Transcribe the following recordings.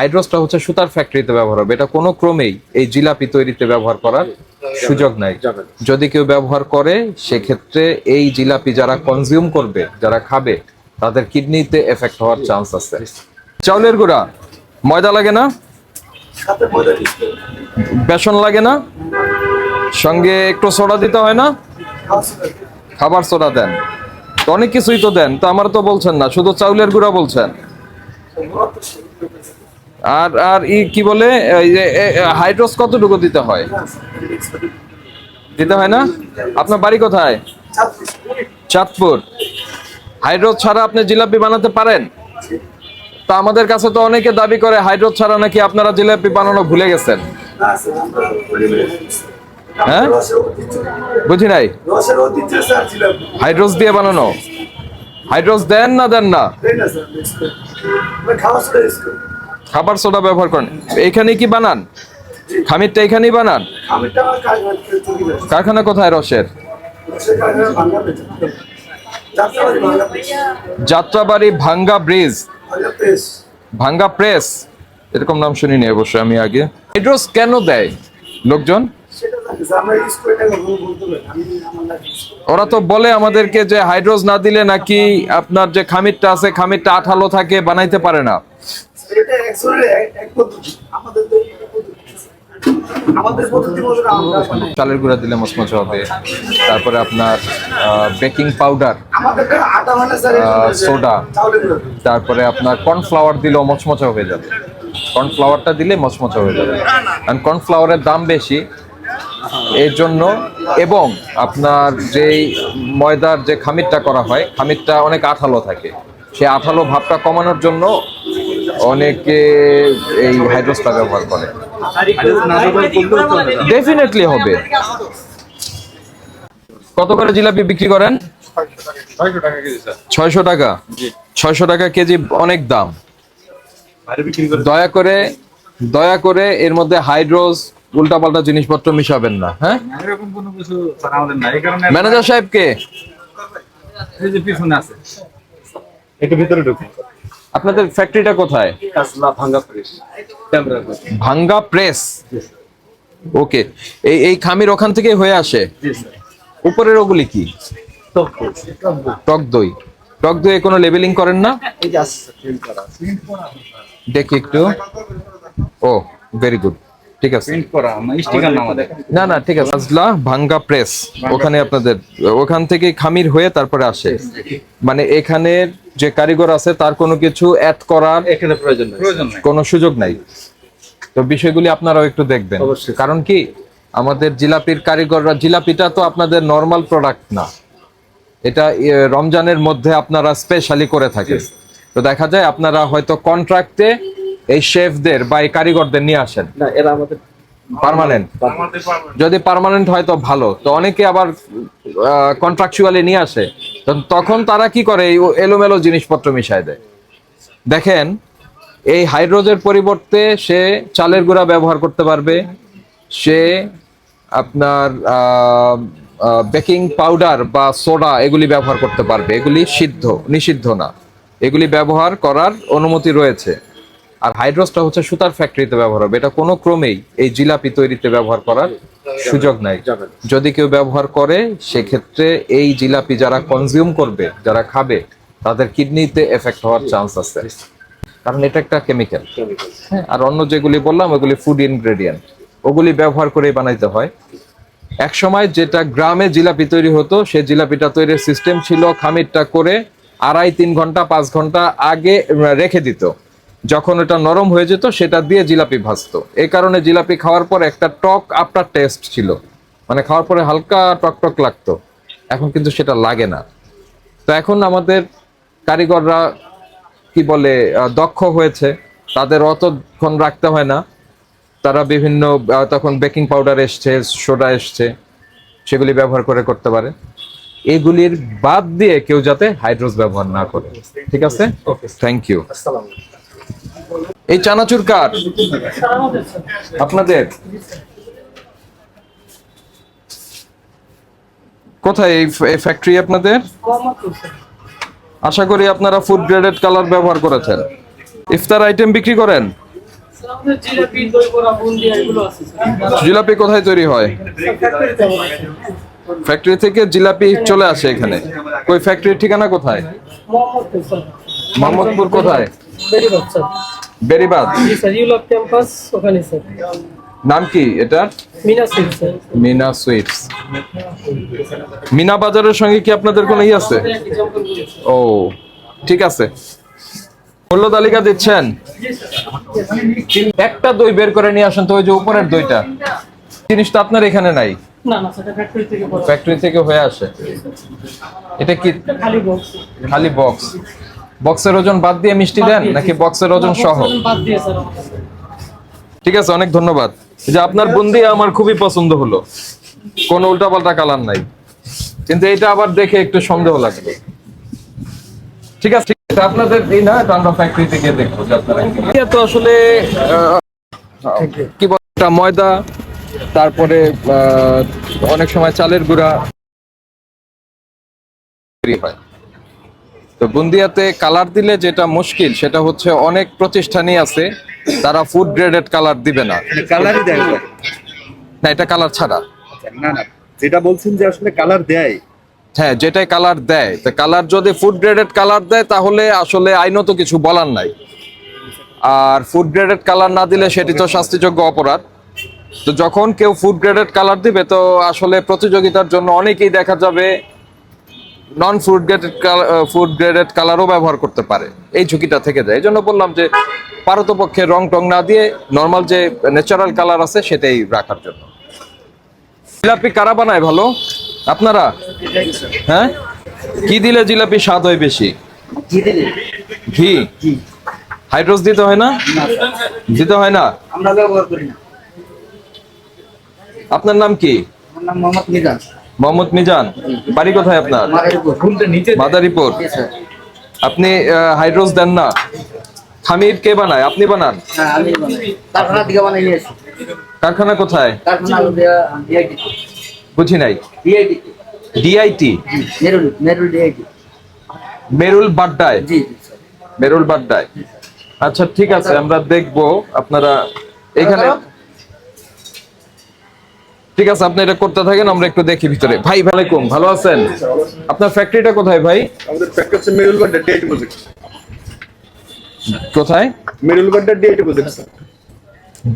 হাইড্রোসটা হচ্ছে সুতার ফ্যাক্টরিতে ব্যবহার হবে, এটা কোনো ক্রমেই এই জিলাপি তৈরিতে ব্যবহার করার সুযোগ নাই। যদি কেউ ব্যবহার করে সেক্ষেত্রে এই জিলাপি যারা কনজিউম করবে, যারা খাবে, তাদের কিডনিতে এফেক্ট হওয়ার চান্স আছে। চাউলের গুঁড়া, ময়দা লাগে না, বেসন লাগে না, সঙ্গে একটু সোডা দিতে হয় না, খাবার সোডা দেন তো, অনেক কিছুই তো দেন, তো আমার তো বলছেন না, শুধু চাউলের গুঁড়া বলছেন। আর আর কি বলে হাইড্রোস কতটুকু দিতে হয়, দিতে হয় না? আপনার বাড়ি কোথায়? চাঁদপুর। হাইড্রোস ছাড়া আপনি জিলাপি বানাতে পারেন? তা আমাদের কাছে তো অনেকে দাবি করে হাইড্রোস ছাড়া নাকি আপনারা জিলাপি বানানো ভুলে গেছেন। হ্যাঁ, বুঝি নাই। হাইড্রোস দিয়ে বানানো, হাইড্রোস দেন না দেন না? খাবার সোডা ব্যবহার করেন। এইখানে কি বানান? খামিরটা এখানেই বানান? কারখানা কোথায় রসের? যাত্রাবাড়ি ভাঙ্গা ব্রিজ, ভাঙ্গা প্রেস, এরকম নাম শুনিনি অবশ্যই আমি আগে। হাইড্রোস কেন দেয় লোকজন? ওরা তো বলে আমাদেরকে যে হাইড্রোস না দিলে নাকি আপনার যে খামিরটা আছে, খামিরটা আঠালো থাকে, বানাইতে পারে না। চালের গুঁড়া দিলে মচমচে হবে, তারপরে আপনার বেকিং পাউডার, সোডা, তারপরে আপনার কর্নফ্লাওয়ার দিলেও মচমচে হয়ে যাবে। কর্নফ্লাওয়ারটা দিলে মচমচে হয়ে যাবে, কারণ কর্নফ্লাওয়ারের দাম বেশি এর জন্য। এবং আপনার যেই ময়দার যে খামিরটা করা হয়, খামিরটা অনেক আঠালো থাকে, সেই আঠালো ভাবটা কমানোর জন্য অনেকে এই হাইড্রোসটা ব্যবহার করে। ডেফিনেটলি হবে। কত করে জিলাপি বিক্রি করেন? 600 টাকা। 600 টাকা কেজি অনেক দাম। দয়া করে এর মধ্যে হাইড্রোস উল্টাপাল্টা জিনিসপত্র মিশাবেন না। হ্যাঁ, ম্যানেজার সাহেব কে? আপনাদের ফ্যাক্টরিটা কোথায়? ভাঙ্গা প্রেস। ওকে, এই খামির ওখান থেকে হয়ে আসে। উপরের ওগুলি কি? টক দই। টক দই কোনো লেবেলিং করেন না? দেখি একটু। ও, ভেরি গুড, ঠিক আছে। না না, ঠিক আছে। ভাঙ্গা প্রেস, ওখানে আপনাদের ওখান থেকে খামির হয়ে তারপরে আসে। মানে এখানের যে কারিগর আছে তার কোনো কিছু অ্যাড করার এখানে প্রয়োজন কোনো সুযোগ নাই। তো বিষয়গুলি আপনারাও একটু দেখবেন, কারণ কি আমাদের জিলাপির কারিগররা, জিলাপিটা তো আপনাদের নর্মাল প্রোডাক্ট না, এটা রমজানের মধ্যে আপনারা স্পেশালি করে থাকেন। তো দেখা যায় আপনারা হয়তো কন্ট্রাক্টে এই শেফদের বা এই কারিগরদের নিয়ে আসেন, না এরা আমাদের পার্মানেন্ট। যদি পার্মানেন্ট হয় তো ভালো, তো অনেকে আবার কন্ট্রাকচুয়ালি নিয়ে আসে, তখন তারা কি করে, এই এলোমেলো জিনিসপত্র মিশায় দেয়। দেখেন, এই হাইড্রোজের পরিবর্তে সে চালের গুঁড়া ব্যবহার করতে পারবে, সে আপনার বেকিং পাউডার বা সোডা এগুলি ব্যবহার করতে পারবে। এগুলি নিষিদ্ধ না, এগুলি ব্যবহার করার অনুমতি রয়েছে। আর হাইড্রোসটা হচ্ছে সুতার ফ্যাক্টরিতে ব্যবহার হবে, এটা কোনো ক্রমেই এই জিলাপি তৈরিতে ব্যবহার করার সুযোগ নাই। যদি কেউ ব্যবহার করে সেক্ষেত্রে এই জিলাপি যারা কনজিউম করবে, যারা খাবে, তাদের কিডনিতে এফেক্ট হওয়ার চান্স আছে, কারণ এটা একটা কেমিক্যাল। হ্যাঁ, আর অন্য যেগুলি বললাম ওগুলি ফুড ইনগ্রেডিয়েন্ট, ওগুলি ব্যবহার করেই বানাইতে হয়। এক সময় যেটা গ্রামে জিলাপি তৈরি হতো, সেই জিলাপিটা তৈরির সিস্টেম ছিল খামিরটা করে 2.5-3 ঘন্টা 5 ঘন্টা আগে রেখে দিত। যখন এটা নরম হয়ে যেত সেটা দিয়ে জিলাপি ভাজতো। এই কারণে জিলাপি খাওয়ার পর একটা টক আফটার টেস্ট ছিল, মানে খাওয়ার পরে হালকা টক টক লাগতো। এখন কিন্তু সেটা লাগে না। তো এখন আমাদের কারিগররা কি বলে দক্ষ হয়েছে, তাদের অতক্ষণ রাখতে হয় না, তারা বিভিন্ন তখন বেকিং পাউডার এসছে, সোডা এসছে, সেগুলি ব্যবহার করে করতে পারে। এগুলির বাদ দিয়ে কেউ যাতে হাইড্রোস ব্যবহার না করে। ঠিক আছে, থ্যাংক ইউ। এই চানাচুর কার? আপনাদের কোথায় এই ফ্যাক্টরি আপনাদের? আশা করি আপনারা ফুড গ্রেডেড কালার ব্যবহার করেছেন। ইফতার আইটেম বিক্রি করেন? আমাদের জিলাপি, দই বড়া, বুন্দিয়া এগুলো আছে স্যার। জিলাপি কোথায় তৈরি হয়? ফ্যাক্টরি থেকে জিলাপি চলে আসে এখানে। ওই ফ্যাক্টরির ঠিকানা কোথায়? মোহাম্মদপুর স্যার। মোহাম্মদপুর কোথায়? বেরিবাদ স্যার। বেরিবাদ। জি স্যার, ইউলাভ ক্যাম্পাস ওখানে স্যার। নাম কি এটা? Meena silk sir. Meena sweets. Meena বাজারের সঙ্গে কি আপনাদের কোনো ই আছে? ও ঠিক আছে। মূল্য তালিকা দিচ্ছেন? একটা দই বের করে নিয়ে আসেন তো, ওই যে উপরের দইটা। জিনিসটা আপনার এখানে নাই, না না স্যার, ফ্যাক্টরি থেকে বড়। ফ্যাক্টরি থেকে হয়ে আসে। এটা কি খালি বক্স। খালি বক্স? বক্সের ওজন বাদ দিয়ে মিষ্টি দেন নাকি বক্সের ওজন সহ? বাদ দিয়ে স্যার আমাদের। ঠিক আছে, অনেক ধন্যবাদ। এই যে আপনার বুন্দি আমার খুবই পছন্দ হলো, কোনো উল্টাপাল্টা কালার নাই, কিন্তু এটা আবার দেখে একটু সন্দেহ লাগলো। ঠিক আছে, এটা আপনাদের এই না, এটা আমরা ফ্যাক্টরি থেকে দেখবো যে আপনারা কি। এটা তো আসলে কি বলে, এটা ময়দা, তারপরে অনেক সময় চালের গুঁড়া তৈরি হয়। তো বুন্দিয়াতে কালার দিলে যেটা মুশকিল সেটা হচ্ছে অনেক প্রতিষ্ঠানই আছে তারা ফুড গ্রেডেড কালার দিবে না। কালারই দেয় না? না, এটা কালার ছাড়া। না না, যেটা বলছেন যে আসলে কালার দেয়। হ্যাঁ, যেটাই কালার দেয়, তো কালার যদি ফুড গ্রেডেড কালার দেয় তাহলে আসলে আইনত কিছু বলার নাই। আর ফুড গ্রেডেড কালার না দিলে সেটি তো শাস্তিযোগ্য অপরাধ। তো যখন কেউ ফুড গ্রেডেড কালার দিবে তো আসলে প্রতিযোগিতার জন্য অনেকেই দেখা যাবে নন ফুড গ্রেডেড কালারও ব্যবহার করতে পারে, এই ঝুঁকিটা থেকে যায়। এই জন্য বললাম যে পারতপক্ষে রং টং না দিয়ে নর্মাল যে ন্যাচারাল কালার আছে সেটাই রাখার জন্য। জিলাপি কারা বানায় ভালো? আপনারা? হ্যাঁ, কি দিলে জিলাপি স্বাদ হয় বেশি? ঘি? হাইড্রোস দিতে হয় না? দিতে হয় না? আমরা ব্যবহার করি না। আপনার নাম কি? আমার নাম মোহাম্মদ মিজান। মোহাম্মদ মিজান। বাড়ি কোথায় আপনার? মাদারীপুর। আপনি হাইড্রোস দেন না? খামির কে বানায়, আপনি বানান? হ্যাঁ, আমি বানাই। কারখানা থেকে বানাই নিয়ে আসি। কারখানা কোথায়? কারখানা হলো ডিআইটি। বুঝি নাই। DIT. DIT? Merul DIT. Merul বাড্ডায়? জি জি স্যার। মেরুল বাড্ডায়। আচ্ছা ঠিক আছে, আমরা দেখবো আপনারা এখানে। ঠিক আছে, আপনি এটা করতে থাকেন, আমরা একটু দেখি ভিতরে। ভাই ওয়ালাইকুম, ভালো আছেন? আপনার ফ্যাক্টরিটা কোথায় ভাই? আমাদের ফ্যাক্টরি হচ্ছে মেরুলবাড্ডা ডিআইটি প্রজেক্ট। কোথায়? Merulbadda DIT project sir.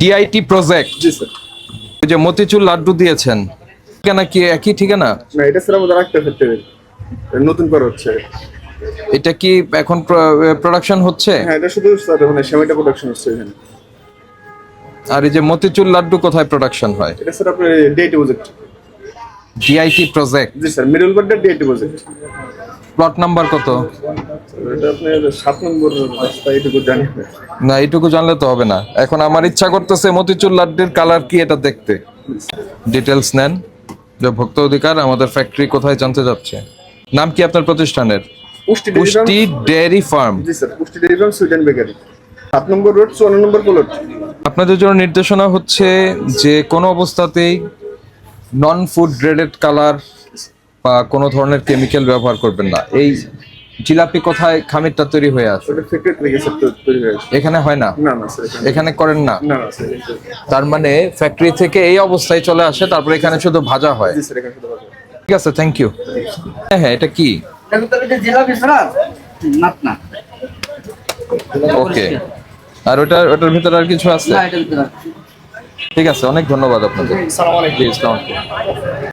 DIT project? জি স্যার। ওই যে মতিচুর লাড্ডু দিয়েছেন, ঠিকানা কি একই ঠিকানা? না, এটা স্যার আমাদের একটা ফ্যাক্টরি, নতুন করা হচ্ছে। এটা কি এখন প্রোডাকশন হচ্ছে? হ্যাঁ, এটা শুধু স্যার মানে সেমাইটা প্রোডাকশন হচ্ছে এখানে। আর এই যে মতিচুর লাড্ডু কোথায় প্রোডাকশন হয়? এটা স্যার আপনার ডিআইটি প্রজেক্ট। DIT project? জি sir, Merulbadda DIT project. Plot number কত? এটা আপনার 7 নম্বর রাস্তা, এটুকু জানি না। না, এইটুকু জানলে তো হবে না। এখন আমার ইচ্ছা করতেছে মতিচুর লাড্ডুর কালার কি এটা দেখতে। ডিটেলস নেন। যে ভোক্তা অধিকার, আমাদের ফ্যাক্টরি কোথায় জানতে যাচ্ছে। নাম কি আপনার প্রতিষ্ঠানের? Pushti dairy farm. জি sir, Pushti dairy farm, sweet and bakery, 7 number road, 54 number plot. আপনাদের জন্য নির্দেশনা হচ্ছে যে কোনো অবস্থাতেই নন ফুড গ্রেডেড কালার বা কোনো ধরনের কেমিক্যাল ব্যবহার করবেন না। এই জিলাপি কোথায় খামিরটা তৈরি হয়ে আসে? ওটা ফ্যাক্টরি থেকে স্যার তৈরি হয়ে আসে। এখানে হয় না? না না স্যার, এখানে করেন না? না না স্যার। তার মানে ফ্যাক্টরি থেকে এই অবস্থায় চলে আসে, তারপরে এখানে শুধু ভাজা হয়। জি স্যার, এখানে শুধু ভাজা। ঠিক আছে, থ্যাংক ইউ। হ্যাঁ হ্যাঁ, এটা কি? এটা তো এটা জিলাপি স্যার। না। ওকে। আর ওটার ভিতরে আর কিছু আছে? না, এটা ভিতরে। ঠিক আছে, অনেক ধন্যবাদ আপনাদের। আসসালামু আলাইকুম।